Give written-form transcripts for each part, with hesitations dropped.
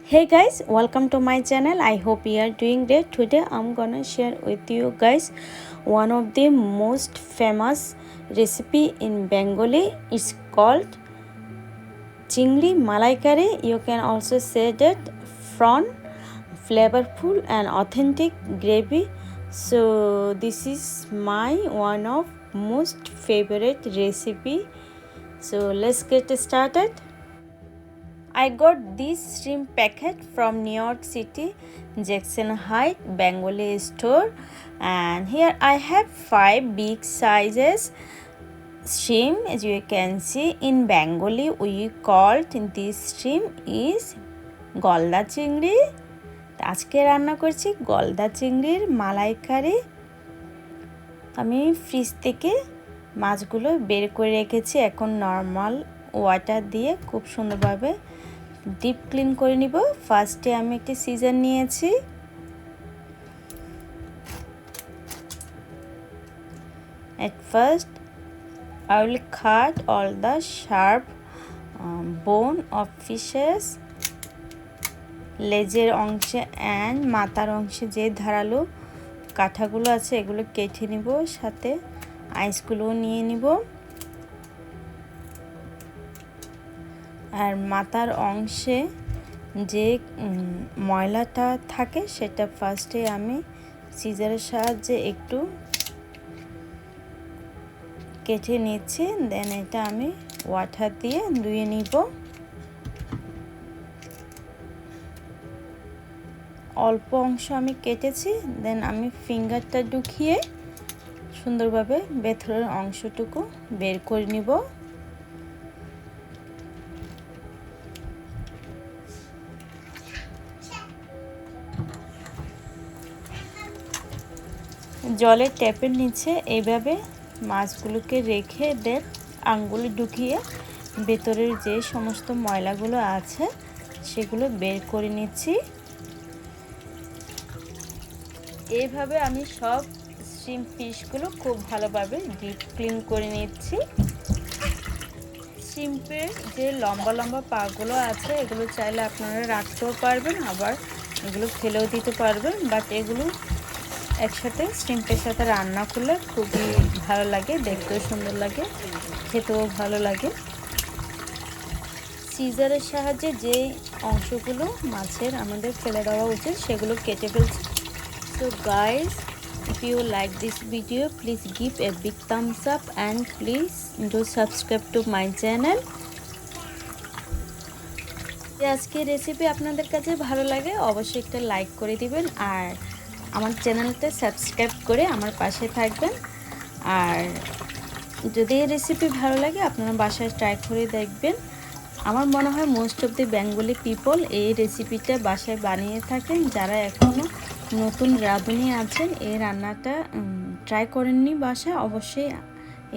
Hey guys, welcome to my channel. I hope you are doing great. Today I'm gonna share with you guys one of the most famous recipe in Bengali. It's called Chinri malaicurry. You can also say that from flavorful and authentic gravy. So this is my one of most favorite recipe. So let's get started. I got this shrimp packet from New York City, Jackson Heights, Bengali store, and here I have 5 big sizes shrimp. As you can see, in Bengali we called this shrimp is গলদা চিংড়ি। আজকে রান্না করছি গলদা চিংড়ির মালাইকারি। আমি fridge থেকে মাছগুলো বের করে রেখেছি। এখন নর্মাল ওয়াটার দিয়ে খুব সুন্দরভাবে ডিপ ক্লিন করে নিব। ফার্স্টে আমি একটি সিজার নিয়েছি। At first I will cut all the sharp bone of fishes, লেজের অংশে অ্যান্ড মাথার অংশে যে ধারালো কাঁটাগুলো আছে এগুলো কেটে নিব, সাথে আইসগুলোও নিয়ে নিব। আর মাথার অংশে যে ময়লাটা থাকে সেটা ফার্স্টে আমি সিজারের সাহায্যে একটু কেটে নিচ্ছি। দেন এটা আমি ওয়াটার দিয়ে ধুয়ে নিব। অল্প অংশ আমি কেটেছি। দেন আমি ফিঙ্গারটা ঢুকিয়ে সুন্দরভাবে ভেতরের অংশটুকু বের করে নিব। জলের ট্যাপের নিচে এইভাবে মাছগুলোকে রেখে দেন আঙ্গুলে ঢুকিয়ে ভেতরের যে সমস্ত ময়লাগুলো আছে সেগুলো বের করে নিচ্ছি। এইভাবে আমি সব শ্রিম্প পিসগুলো খুব ভালোভাবে ডিপ ক্লিন করে নিচ্ছি। শ্রিম্পের যে লম্বা লম্বা পাগুলো আছে এগুলো চাইলে আপনারা রাখতেও পারবেন, আবার এগুলো ফেলেও দিতে পারবেন, বাট এগুলো একসাথে শ্রিম্পের সাথে রান্না করলে খুবই ভালো লাগে, দেখতেও সুন্দর লাগে, খেতেও ভালো লাগে। সিজারের সাহায্যে যে অংশগুলো মাছের আমাদের ফেলে দেওয়া উচিত সেগুলো কেটে ফেলছি। So guys, if you like this video, please give a big thumbs up and please do subscribe to my channel. আজকের রেসিপি আপনাদের কাছে ভালো লাগে অবশ্যই একটা লাইক করে দিবেন, আর আমার চ্যানেলটা সাবস্ক্রাইব করে আমার পাশে থাকবেন। আর যদি এই রেসিপি ভালো লাগে আপনারা বাসায় ট্রাই করে দেখবেন। আমার মনে হয় most of the Bengali people এই রেসিপিটা বাসায় বানিয়ে থাকেন। যারা এখনও নতুন রাঁধুনি আছেন এই রান্নাটা ট্রাই করেননি বাসায়, অবশ্যই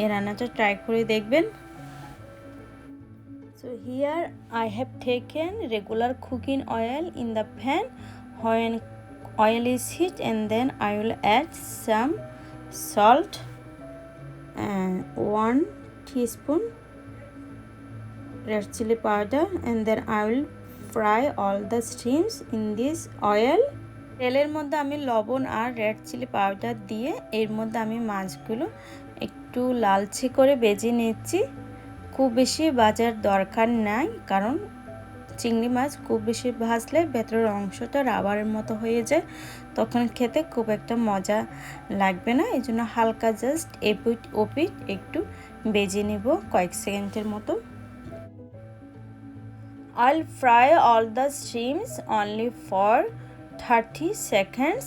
এই রান্নাটা ট্রাই করে দেখবেন। So here I have taken regular cooking oil in the pan. When oil is heat, and then I will add some salt and 1 teaspoon red chili powder, and then I will fry all the shrimps in this oil. তেলের মধ্যে আমি লবণ আর red chilli powder দিয়ে এর মধ্যে আমি মাছগুলো একটু লালচে করে ভেজে নিচ্ছি। খুব বেশি ভাজার দরকার নাই, কারণ চিংড়ি মাছ খুব বেশি ভাজলে ভেতরের অংশটা রাবারের মতো হয়ে যায়, তখন খেতে খুব একটা মজা লাগবে না। এই জন্য হালকা জাস্ট এপিট ওপিট একটু ভেজে নেব কয়েক সেকেন্ডের মতো। I'll fry all the shrimps only for 30 seconds.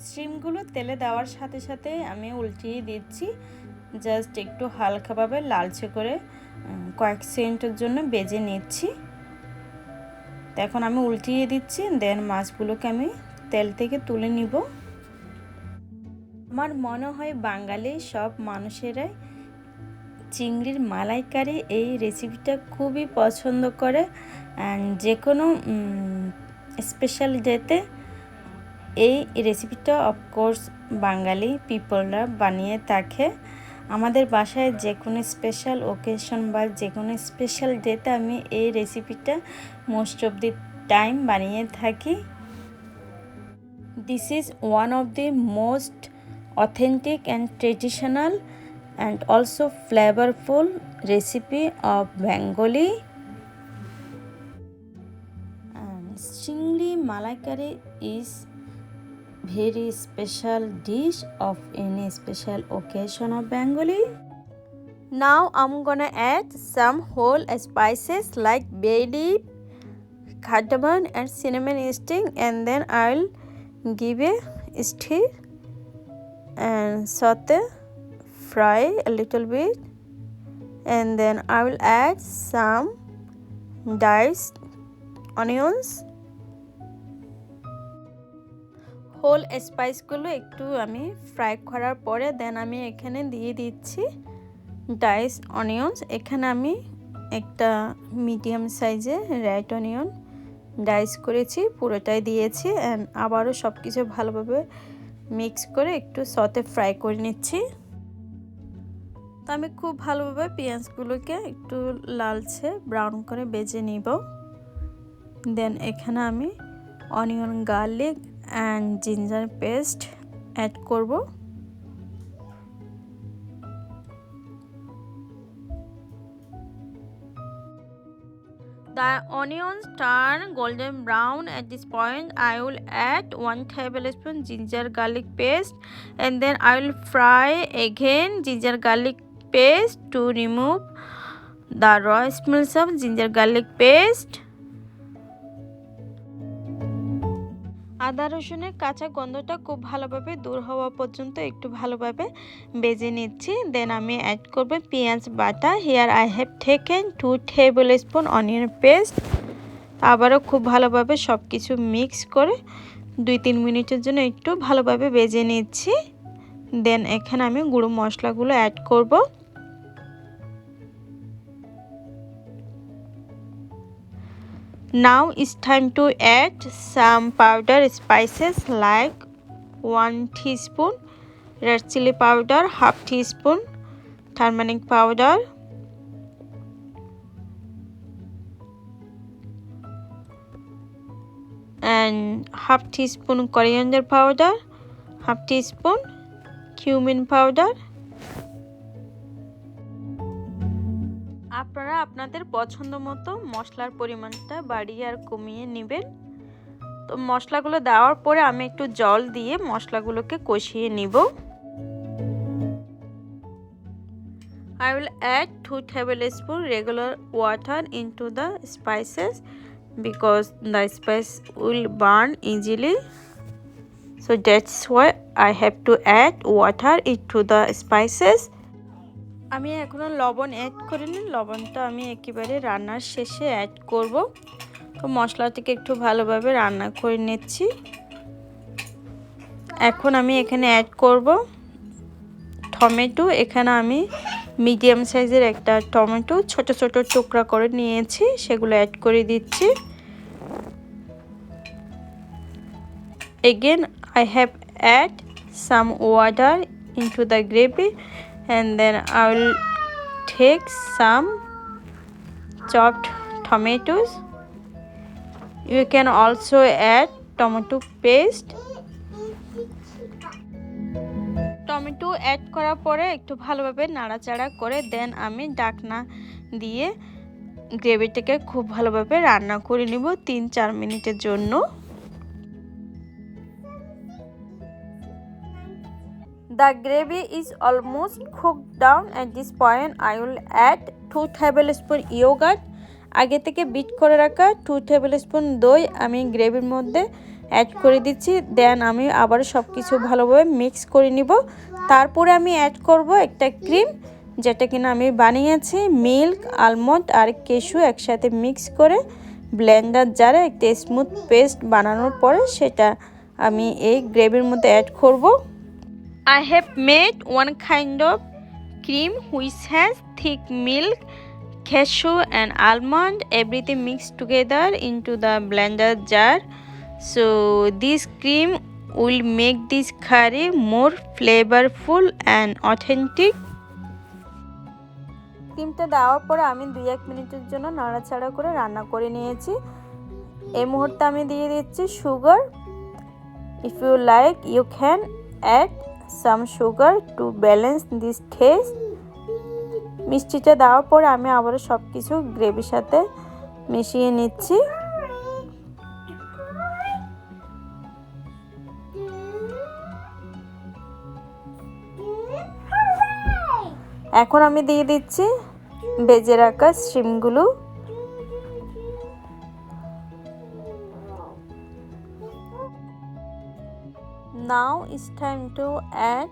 শ্রিমগুলো তেলে দেওয়ার সাথে সাথে আমি উল্টিয়ে দিচ্ছি, জাস্ট একটু হালকাভাবে লালচে করে কয়েক সেকেন্ডের জন্য ভেজে নিচ্ছি। তো এখন আমি উল্টিয়ে দিচ্ছি, দেন মাছগুলোকে আমি তেল থেকে তুলে নিব। আমার মনে হয় বাঙালি সব মানুষেরাই চিংড়ির মালাইকারি এই রেসিপিটা খুবই পছন্দ করে, অ্যান্ড যে কোনো স্পেশাল ডেতে এই রেসিপিটা অফকোর্স বাঙালি পিপলরা বানিয়ে থাকে। আমাদের বাসায় যে কোনো স্পেশাল ওকেশন বা যে কোনো স্পেশাল ডেতে আমি এই রেসিপিটা মোস্ট অফ দি টাইম বানিয়ে থাকি। This is one of the most authentic and traditional and also flavorful recipe of Bengali. And Chinri malaicurry is very special dish of any special occasion of Bengali. Now I'm gonna add some whole spices like bay leaf, cardamom and cinnamon sting, and then I'll give a stir and saute, fry a little bit, and then I will add some diced onions. Whole স্পাইসগুলো একটু আমি fry করার পরে দেন আমি এখানে দিয়ে দিচ্ছি dice onions. এখানে আমি একটা মিডিয়াম সাইজের রেড অনিয়ন ডাইস করেছি, পুরোটাই দিয়েছি, অ্যান্ড আবারও সব কিছু ভালোভাবে মিক্স করে একটু সতে ফ্রাই করে নিচ্ছি। তো আমি খুব ভালোভাবে পেঁয়াজগুলোকে একটু লালচে ব্রাউন করে ভেজে নিব। দেন এখানে আমি onion, garlic and ginger paste add করব। The onions turn golden brown. At this point I will add 1 tablespoon ginger garlic paste, and then I will fry again ginger garlic paste to remove the raw smells of ginger garlic paste. আদা রসুনের কাঁচা গন্ধটা খুব ভালোভাবে দূর হওয়া পর্যন্ত একটু ভালোভাবে ভেজে নিচ্ছি। দেন আমি অ্যাড করব পেঁয়াজ বাটা। Here I have taken 2 tablespoon onion paste. আবারও খুব ভালোভাবে সব কিছু মিক্স করে 2-3 মিনিটের জন্য একটু ভালোভাবে ভেজে নিচ্ছি। দেন এখানে আমি গুঁড়ো মশলাগুলো অ্যাড করব। Now it's time to add some powder spices like 1 teaspoon red chili powder, half teaspoon turmeric powder, and half teaspoon coriander powder, half teaspoon cumin powder. আপনারা আপনাদের পছন্দ মতো মশলার পরিমাণটা বাড়িয়ে আর কমিয়ে নেবেন। তো মশলাগুলো দেওয়ার পরে আমি একটু জল দিয়ে মশলাগুলোকে কষিয়ে নিব। I will add 2 tablespoon regular water into the spices because the spice will burn easily. So that's why I have to add water into the spices. আমি এখনো লবণ অ্যাড করিনি, লবণটা আমি একেবারে রান্নার শেষে অ্যাড করব। তো মশলাটাকে একটু ভালোভাবে রান্না করে নিচ্ছি। এখন আমি এখানে অ্যাড করব টমেটো। এখানে আমি মিডিয়াম সাইজের একটা টমেটো ছোট ছোট টুকরা করে নিয়েছি, সেগুলো অ্যাড করে দিচ্ছি। Again I have add some water into the gravy, and then I will take some chopped tomatoes. You can also add tomato paste. Tomato add করার পরে একটু ভালোভাবে নাড়াচাড়া করে দেন আমি ঢাকনা দিয়ে গ্রেভিটাকে খুব ভালোভাবে রান্না করে নিব 3-4 মিনিটের জন্য। The gravy is almost cooked down. At this point I will add 2 tablespoon yogurt. আগে থেকে বিট করে রাখা 2 tablespoon দই আমি গ্রেভির মধ্যে অ্যাড করে দিচ্ছি। দেন আমি আবার সব কিছু ভালোভাবে মিক্স করে নিব। তারপরে আমি অ্যাড করব একটা ক্রিম, যেটা কিনা আমি বানিয়েছি মিল্ক, আলমন্ড আর কেশু একসাথে মিক্স করে ব্লেন্ডার জারে একটা স্মুথ পেস্ট বানানোর পরে সেটা আমি এই গ্রেভির মধ্যে অ্যাড করব। I have made one kind of cream which has thick milk, cashew and almond, everything mixed together into the blender jar. So this cream will make this curry more flavorful and authentic. ক্রিমটা দেওয়ার পরে আমি 2-1 মিনিটের জন্য নাড়াচাড়া করে রান্না করে নিয়েছি। এই মুহূর্তে আমি দিয়ে দিচ্ছি sugar. If you like you can add some sugar to balance this taste. মিষ্টিটা দেওয়ার পরে আমি আবারও সব কিছু গ্রেভির সাথে মিশিয়ে নিচ্ছি। এখন আমি দিয়ে দিচ্ছি ভেজে রাখা শিমগুলো। Now it's time to add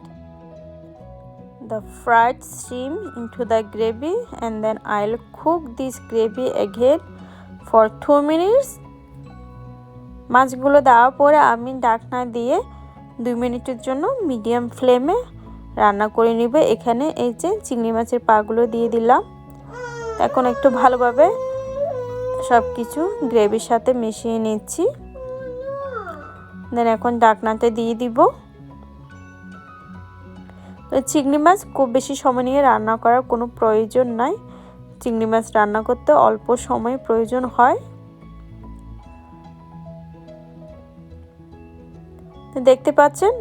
the fried shrimp into the gravy and then I'll cook this gravy again for 2 minutes. মাছগুলো দেওয়ার পরে আমি ঢাকনা দিয়ে 2 মিনিটের জন্য মিডিয়াম ফ্লেমে রান্না করে নিব। এখানে এই যে চিংড়ি মাছের পাগুলো দিয়ে দিলাম। এখন একটু ভালোভাবে সব কিছু গ্রেভির সাথে মিশিয়ে নিচ্ছি। দেন এখন ঢাকনাতে দিয়ে দিব। তো চিংড়ি মাছ খুব বেশি সময় নিয়ে রান্না করার কোনো প্রয়োজন নাই। চিংড়ি মাছ রান্না করতে অল্প সময় প্রয়োজন হয়। তো দেখতে পাচ্ছেন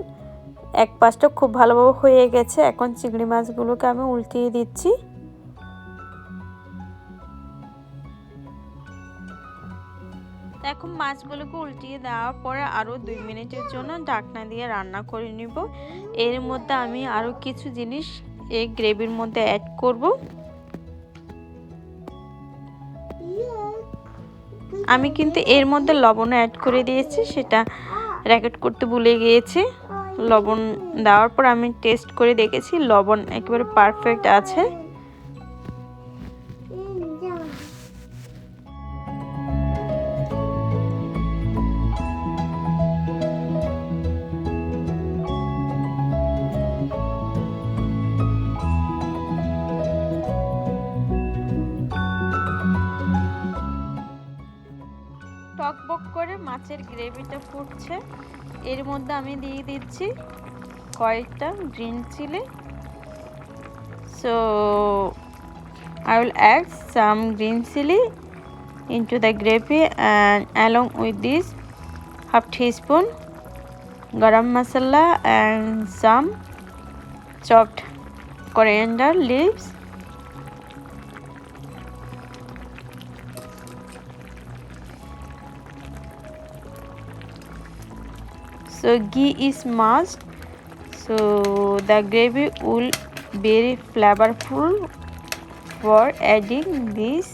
এক পাশটা খুব ভালোভাবে হয়ে গেছে। এখন চিংড়ি মাছগুলোকে আমি উল্টিয়ে দিচ্ছি। এখন মাছগুলোকে উল্টিয়ে দেওয়ার পরে আরও 2 মিনিটের জন্য ঢাকনা দিয়ে রান্না করে নিব। এর মধ্যে আমি আরও কিছু জিনিস এই গ্রেভির মধ্যে অ্যাড করব। আমি কিন্তু এর মধ্যে লবণ অ্যাড করে দিয়েছি, সেটা রেকর্ড করতে ভুলে গিয়েছি। লবণ দেওয়ার পর আমি টেস্ট করে দেখেছি, লবণ একেবারে পারফেক্ট আছে। টকবক করে মাছের গ্রেভিটা ফুটছে। এর মধ্যে আমি দিয়ে দিচ্ছি কয়েকটা green chilli. So I will add some green chili into the gravy and along with this half teaspoon garam masala and some chopped coriander leaves. So ghee is must, so the gravy will be very flavorful for adding this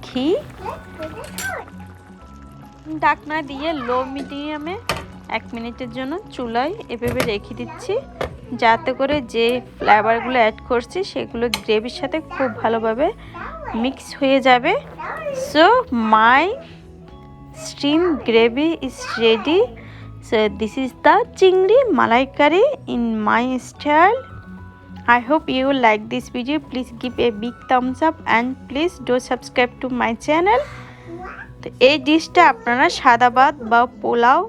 ghee. ঢাকনা দিয়ে লো মিডিয়ামে 1 মিনিটের জন্য চুলায় এভাবে রেখে দিচ্ছি, যাতে করে যে ফ্লেভারগুলো অ্যাড করছি সেগুলো গ্রেভির সাথে খুব ভালোভাবে মিক্স হয়ে যাবে। So my steam gravy is ready. So this is the Chinri malaicurry in my style. I hope you like this video. Please give a big thumbs up and please do subscribe to my channel. তো এই ডিশটা আপনারা সাদা ভাত বা পোলাও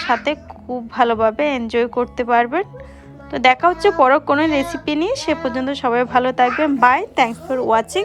সাথে খুব ভালোভাবে enjoy করতে পারবেন। তো দেখা হচ্ছে পরে কোনো রেসিপি নিয়ে। সে পর্যন্ত সবাই ভালো থাকবেন। Bye, thanks for watching.